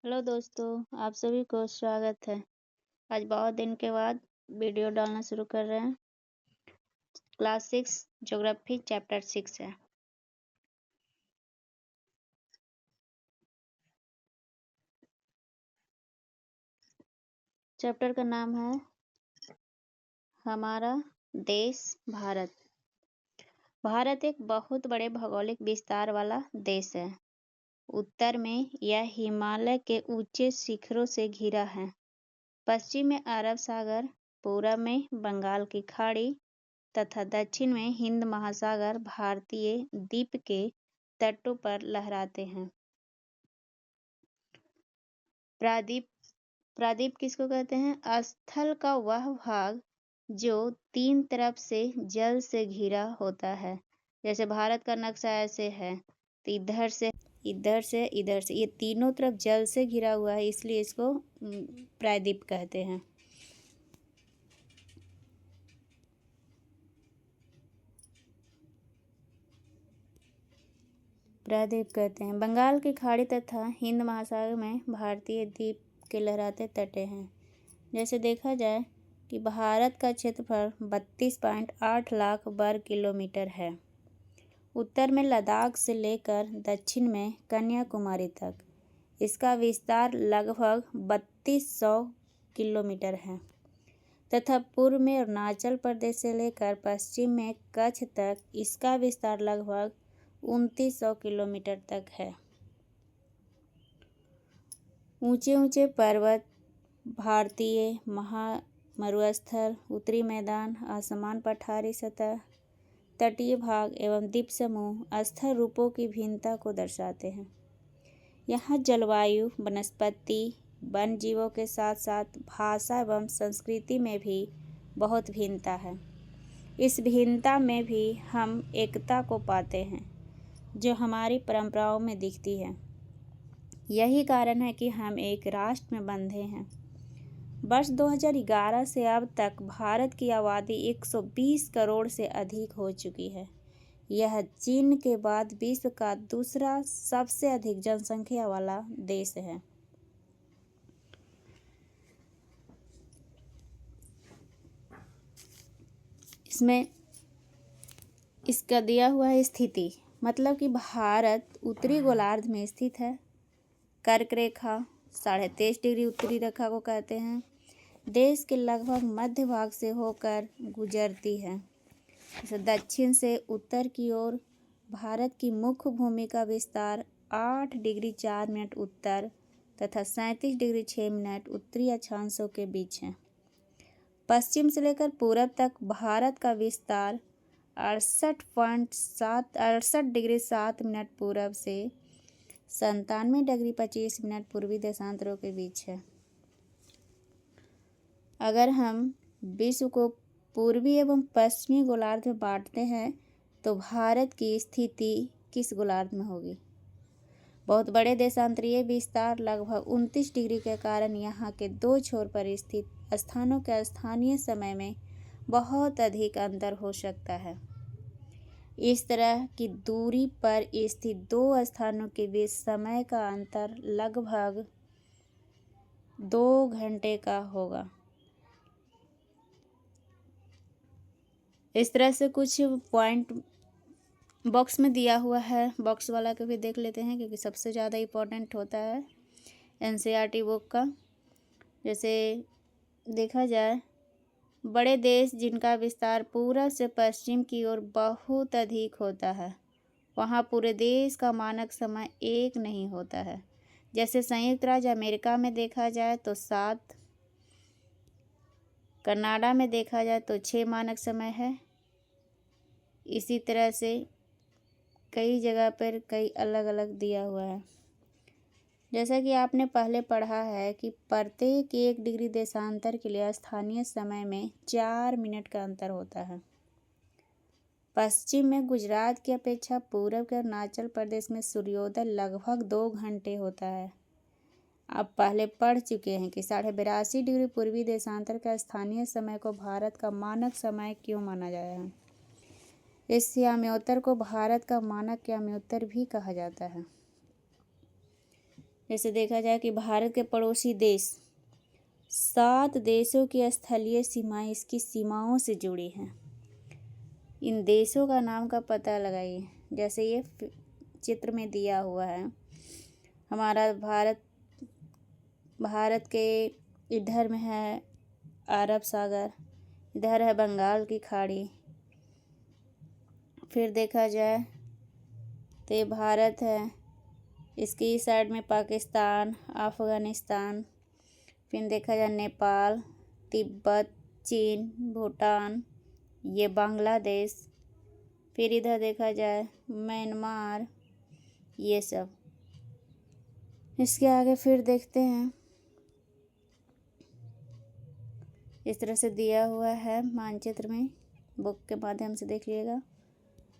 Hello दोस्तों, आप सभी को स्वागत है। आज बहुत दिन के बाद वीडियो डालना शुरू कर रहे हैं। क्लास 6 ज्योग्राफी चैप्टर 6 है। चैप्टर का नाम है हमारा देश भारत। भारत एक बहुत बड़े भौगोलिक विस्तार वाला देश है। उत्तर में यह हिमालय के ऊंचे शिखरों से घिरा है। पश्चिम में अरब सागर, पूरब में बंगाल की खाड़ी तथा दक्षिण में हिंद महासागर भारतीय द्वीप के तटों पर लहराते हैं। प्रायद्वीप प्रायद्वीप किसको कहते हैं? स्थल का वह भाग जो तीन तरफ से जल से घिरा होता है। जैसे भारत का नक्शा ऐसे है, तो इधर से इधर से इधर से ये तीनों तरफ जल से घिरा हुआ है, इसलिए इसको प्रायद्वीप कहते हैं। प्रायद्वीप कहते हैं। बंगाल की खाड़ी तथा हिंद महासागर में भारतीय द्वीप के लहराते तटे हैं। जैसे देखा जाए कि भारत का क्षेत्रफल 32.8 लाख वर्ग किलोमीटर है। उत्तर में लद्दाख से लेकर दक्षिण में कन्याकुमारी तक इसका विस्तार लगभग 3200 किलोमीटर है तथा पूर्व में अरुणाचल प्रदेश से लेकर पश्चिम में कच्छ तक इसका विस्तार लगभग 2900 किलोमीटर तक है। ऊंचे ऊंचे पर्वत, भारतीय मरुस्थल, उत्तरी मैदान, आसमान पठारी सतह, तटीय भाग एवं द्वीप समूह स्थल रूपों की भिन्नता को दर्शाते हैं। यहाँ जलवायु, वनस्पति, वन जीवों के साथ साथ भाषा एवं संस्कृति में भी बहुत भिन्नता है। इस भिन्नता में भी हम एकता को पाते हैं जो हमारी परंपराओं में दिखती है। यही कारण है कि हम एक राष्ट्र में बंधे हैं। वर्ष 2011 से अब तक भारत की आबादी 120 करोड़ से अधिक हो चुकी है। यह चीन के बाद विश्व का दूसरा सबसे अधिक जनसंख्या वाला देश है। इसमें इसका दिया हुआ है स्थिति, मतलब कि भारत उत्तरी गोलार्ध में स्थित है। कर्क रेखा 23.5 डिग्री उत्तरी रेखा को कहते हैं। देश के लगभग मध्य भाग से होकर गुजरती है। जैसे दक्षिण से उत्तर की ओर भारत की मुख्य भूमि का विस्तार 8 डिग्री 4 मिनट उत्तर तथा 37 डिग्री 6 मिनट उत्तरी अक्षांशों के बीच है। पश्चिम से लेकर पूरब तक भारत का विस्तार 68 डिग्री 7 मिनट पूरब से 97 डिग्री 25 मिनट पूर्वी देशांतरों के बीच है। अगर हम विश्व को पूर्वी एवं पश्चिमी गोलार्ध में बांटते हैं तो भारत की स्थिति किस गोलार्ध में होगी? बहुत बड़े देशांतरीय विस्तार लगभग 29 डिग्री के कारण यहाँ के दो छोर पर स्थित स्थानों के स्थानीय समय में बहुत अधिक अंतर हो सकता है। इस तरह की दूरी पर स्थित दो स्थानों के बीच समय का अंतर लगभग 2 घंटे का होगा। इस तरह से कुछ पॉइंट बॉक्स में दिया हुआ है। बॉक्स वाला को भी देख लेते हैं क्योंकि सबसे ज़्यादा इम्पोर्टेंट होता है एनसीईआरटी बुक का। जैसे देखा जाए, बड़े देश जिनका विस्तार पूरब से पश्चिम की ओर बहुत अधिक होता है, वहाँ पूरे देश का मानक समय एक नहीं होता है। जैसे संयुक्त राज्य अमेरिका में देखा जाए तो 7, कनाडा में देखा जाए तो 6 मानक समय है। इसी तरह से कई जगह पर कई अलग अलग दिया हुआ है। जैसा कि आपने पहले पढ़ा है कि प्रत्येक 1 डिग्री देशांतर के लिए स्थानीय समय में 4 मिनट का अंतर होता है। पश्चिम में गुजरात की अपेक्षा पूरब के अरुणाचल प्रदेश में सूर्योदय लगभग 2 घंटे होता है। आप पहले पढ़ चुके हैं कि 82.5 डिग्री पूर्वी देशांतर का स्थानीय समय को भारत का मानक समय क्यों माना गया है। इस याम्योत्तर को भारत का मानक याम्योत्तर भी कहा जाता है। जैसे देखा जाए कि भारत के पड़ोसी देश 7 देशों की स्थलीय सीमाएं इसकी सीमाओं से जुड़ी हैं। इन देशों का नाम का पता लगाइए। जैसे ये चित्र में दिया हुआ है, हमारा भारत के इधर में है अरब सागर, इधर है बंगाल की खाड़ी। फिर देखा जाए तो ये भारत है, इसकी इस साइड में पाकिस्तान, अफ़गानिस्तान। फिर देखा जाए नेपाल, तिब्बत, चीन, भूटान, ये बांग्लादेश। फिर इधर देखा जाए म्यांमार, ये सब। इसके आगे फिर देखते हैं, इस तरह से दिया हुआ है मानचित्र में, बुक के माध्यम से देख लीजिएगा।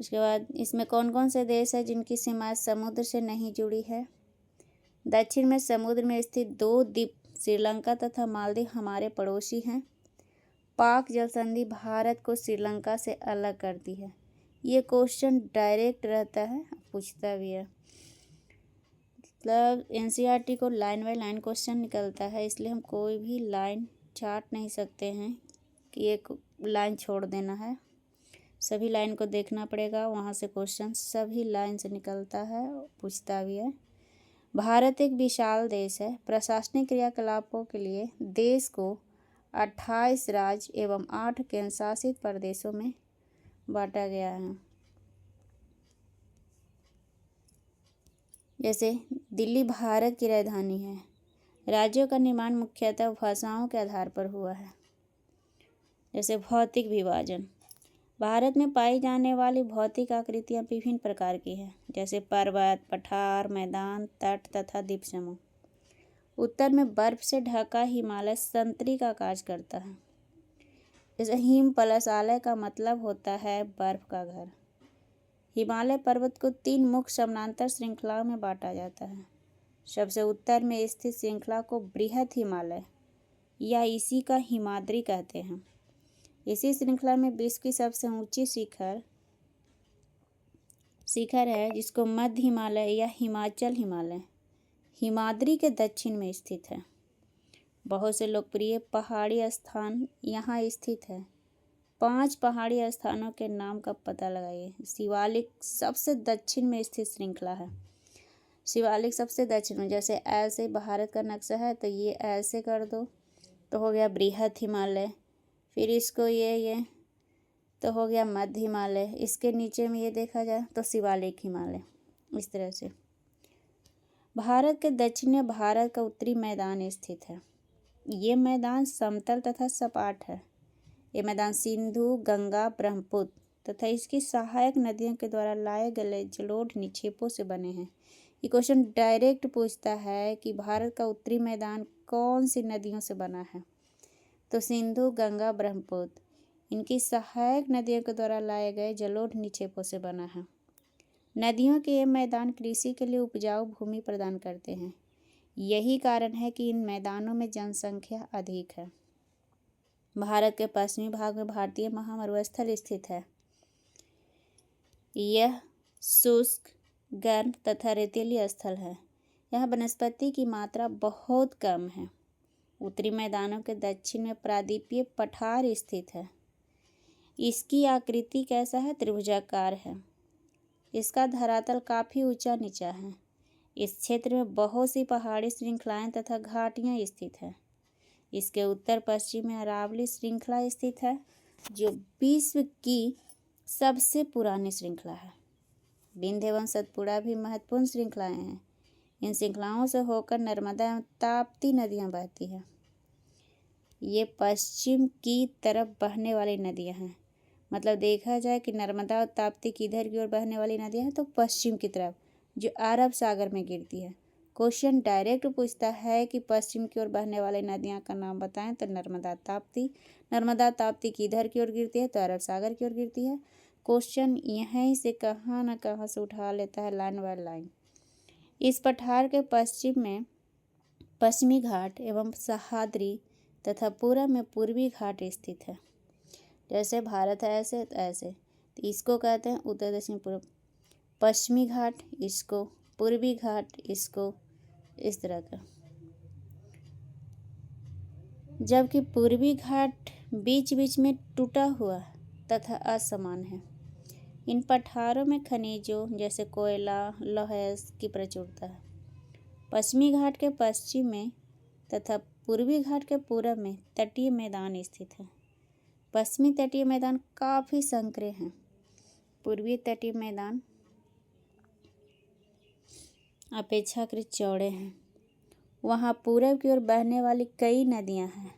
उसके बाद इसमें कौन कौन से देश है जिनकी सीमा समुद्र से नहीं जुड़ी है। दक्षिण में समुद्र में स्थित 2 द्वीप श्रीलंका तथा मालदीव हमारे पड़ोसी हैं। पाक जल संधि भारत को श्रीलंका से अलग करती है। ये क्वेश्चन डायरेक्ट रहता है, पूछता भी है। मतलब एनसीईआरटी को लाइन बाय लाइन क्वेश्चन निकलता है, इसलिए हम कोई भी लाइन छाट नहीं सकते हैं कि एक लाइन छोड़ देना है। सभी लाइन को देखना पड़ेगा, वहाँ से क्वेश्चन सभी लाइन से निकलता है, पूछता भी है। भारत एक विशाल देश है। प्रशासनिक क्रियाकलापों के लिए देश को 28 राज्य एवं 8 केंद्र शासित प्रदेशों में बांटा गया है। जैसे दिल्ली भारत की राजधानी है। राज्यों का निर्माण मुख्यतः भाषाओं के आधार पर हुआ है। जैसे भौतिक विभाजन, भारत में पाई जाने वाली भौतिक आकृतियाँ विभिन्न प्रकार की हैं, जैसे पर्वत, पठार, मैदान, तट तथा द्वीप समूह। उत्तर में बर्फ से ढका हिमालय संतरी का कार्य करता है। जैसे हिम प्लस आलय का मतलब होता है बर्फ का घर। हिमालय पर्वत को 3 मुख्य समानांतर श्रृंखलाओं में बांटा जाता है। सबसे उत्तर में स्थित श्रृंखला को बृहद हिमालय या इसी का हिमाद्री कहते हैं। इसी श्रृंखला में विश्व की सबसे ऊंची शिखर है, जिसको मध्य हिमालय या हिमाचल हिमालय हिमाद्री के दक्षिण में स्थित है। बहुत से लोकप्रिय पहाड़ी स्थान यहाँ स्थित है। 5 पहाड़ी स्थानों के नाम का पता लगाइए। शिवालिक सबसे दक्षिण में स्थित श्रृंखला है। शिवालिक सबसे दक्षिण में, जैसे ऐसे भारत का नक्शा है तो ये ऐसे कर दो तो हो गया बृहद हिमालय। फिर इसको ये तो हो गया मध्य हिमालय। इसके नीचे में ये देखा जाए तो शिवालिक हिमालय। इस तरह से भारत के दक्षिण में भारत का उत्तरी मैदान स्थित है। ये मैदान समतल तथा सपाट है। ये मैदान सिंधु, गंगा, ब्रह्मपुत्र तथा इसकी सहायक नदियों के द्वारा लाए गए जलोढ़ निक्षेपों से बने हैं। ये क्वेश्चन डायरेक्ट पूछता है कि भारत का उत्तरी मैदान कौन सी नदियों से बना है, तो सिंधु, गंगा, ब्रह्मपुत्र इनकी सहायक नदियों के द्वारा लाए गए जलोढ़ निक्षेपों से बना है। नदियों के ये मैदान कृषि के लिए उपजाऊ भूमि प्रदान करते हैं। यही कारण है कि इन मैदानों में जनसंख्या अधिक है। भारत के पश्चिमी भाग में भारतीय महामरुस्थल स्थित है। यह शुष्क, गर्म तथा रेतीली स्थल है। यहाँ वनस्पति की मात्रा बहुत कम है। उत्तरी मैदानों के दक्षिण में प्रायद्वीपीय पठार स्थित है। इसकी आकृति कैसा है? त्रिभुजाकार है। इसका धरातल काफ़ी ऊंचा नीचा है। इस क्षेत्र में बहुत सी पहाड़ी श्रृंखलाएं तथा घाटियां स्थित है। इसके उत्तर पश्चिम में अरावली श्रृंखला स्थित है, जो विश्व की सबसे पुरानी श्रृंखला है। विंध्य एवं सतपुड़ा भी महत्वपूर्ण श्रृंखलाएं हैं। इन श्रृंखलाओं से होकर नर्मदा एवं ताप्ती नदियां बहती हैं। ये पश्चिम की तरफ बहने वाली नदियां हैं। मतलब देखा जाए कि नर्मदा और ताप्ती किधर की ओर बहने वाली नदियां हैं, तो पश्चिम की तरफ, जो अरब सागर में गिरती है। क्वेश्चन डायरेक्ट पूछता है कि पश्चिम की ओर बहने वाली नदियां का नाम बताएं, तो नर्मदा ताप्ती। नर्मदा ताप्ती किधर की ओर गिरती है, तो अरब सागर की ओर गिरती है। क्वेश्चन यहीं से कहाँ न कहाँ से उठा लेता है लाइन बाय लाइन। इस पठार के पश्चिम में पश्चिमी घाट एवं सह्याद्री तथा पूर्व में पूर्वी घाट स्थित है। जैसे भारत है ऐसे तो ऐसे, तो इसको कहते हैं उत्तर दक्षिण पूर्व। पश्चिमी घाट इसको, पूर्वी घाट इसको, इस तरह का। जबकि पूर्वी घाट बीच बीच में टूटा हुआ तथा असमान है। इन पठारों में खनिजों जैसे कोयला, लौह की प्रचुरता है। पश्चिमी घाट के पश्चिम में तथा पूर्वी घाट के पूरब में तटीय मैदान स्थित है। पश्चिमी तटीय मैदान काफ़ी संकरे हैं। पूर्वी तटीय मैदान अपेक्षाकृत चौड़े हैं। वहाँ पूरब की ओर बहने वाली कई नदियाँ हैं,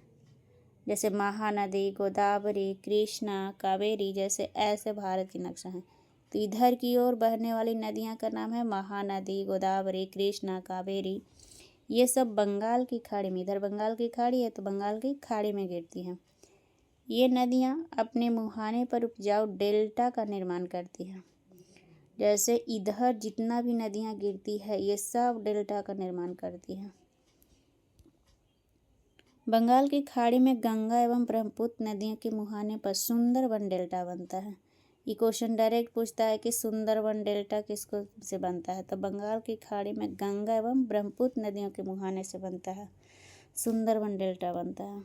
जैसे महानदी, गोदावरी, कृष्णा, कावेरी जैसे ऐसे भारत की नक्शा हैं। तो इधर की ओर बहने वाली नदियाँ का नाम है महानदी, गोदावरी, कृष्णा, कावेरी। ये सब बंगाल की खाड़ी में, इधर बंगाल की खाड़ी है तो बंगाल की खाड़ी में गिरती हैं। ये नदियाँ अपने मुहाने पर उपजाऊ डेल्टा का निर्माण करती हैं। जैसे इधर जितना भी नदियाँ गिरती है ये सब डेल्टा का निर्माण करती हैं। बंगाल की खाड़ी में गंगा एवं ब्रह्मपुत्र नदियों के मुहाने पर सुंदरबन डेल्टा बनता है। ये क्वेश्चन डायरेक्ट पूछता है कि सुंदरबन डेल्टा किसको से बनता है, तो बंगाल की खाड़ी में गंगा एवं ब्रह्मपुत्र नदियों के मुहाने से बनता है, सुंदरबन डेल्टा बनता है।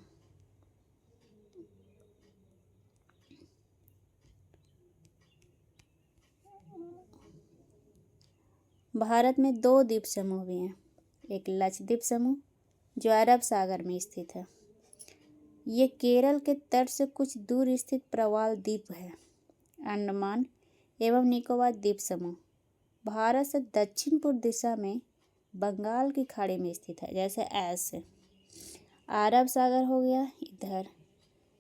भारत में 2 द्वीप समूह भी हैं। एक लक्षद्वीप समूह जो अरब सागर में स्थित है। ये केरल के तट से कुछ दूर स्थित प्रवाल द्वीप है। अंडमान एवं निकोबार द्वीप समूह भारत से दक्षिण पूर्व दिशा में बंगाल की खाड़ी में स्थित है। जैसे ऐसे अरब सागर हो गया इधर,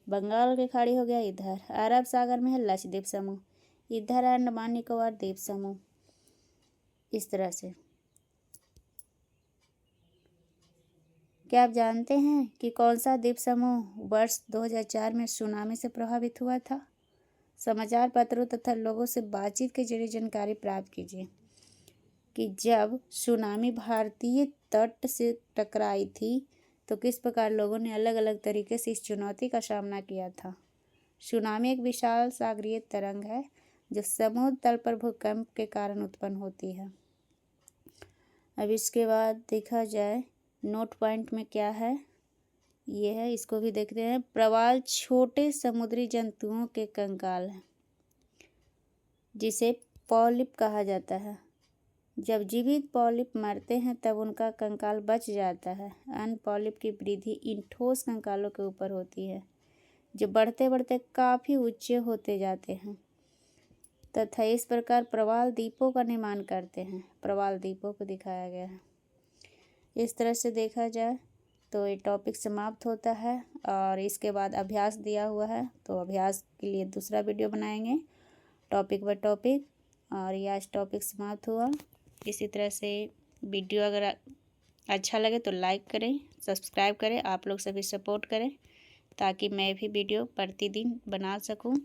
बंगाल की खाड़ी हो गया इधर, अरब सागर में है लक्षद्वीप समूह, इधर है अंडमान निकोबार द्वीप समूह। इस तरह से। क्या आप जानते हैं कि कौन सा द्वीप समूह वर्ष 2004 में सुनामी से प्रभावित हुआ था? समाचार पत्रों तथा लोगों से बातचीत के जरिए जानकारी प्राप्त कीजिए कि जब सुनामी भारतीय तट से टकराई थी तो किस प्रकार लोगों ने अलग अलग तरीके से इस चुनौती का सामना किया था। सुनामी एक विशाल सागरीय तरंग है जो समुद्र तल पर भूकंप के कारण उत्पन्न होती है। अब इसके बाद देखा जाए नोट पॉइंट में क्या है, ये है, इसको भी देखते हैं। प्रवाल छोटे समुद्री जंतुओं के कंकाल है जिसे पॉलिप कहा जाता है। जब जीवित पॉलिप मरते हैं तब उनका कंकाल बच जाता है। अन्य पॉलिप की वृद्धि इन ठोस कंकालों के ऊपर होती है जो बढ़ते बढ़ते काफ़ी ऊंचे होते जाते हैं तथा इस प्रकार प्रवाल द्वीपों का निर्माण करते हैं। प्रवाल द्वीपों को दिखाया गया है। इस तरह से देखा जाए तो ये टॉपिक समाप्त होता है और इसके बाद अभ्यास दिया हुआ है, तो अभ्यास के लिए दूसरा वीडियो बनाएंगे टॉपिक बाय टॉपिक। और ये आज टॉपिक समाप्त हुआ। इसी तरह से वीडियो अगर अच्छा लगे तो लाइक करें, सब्सक्राइब करें, आप लोग सभी सपोर्ट करें ताकि मैं भी वीडियो प्रतिदिन बना सकूं।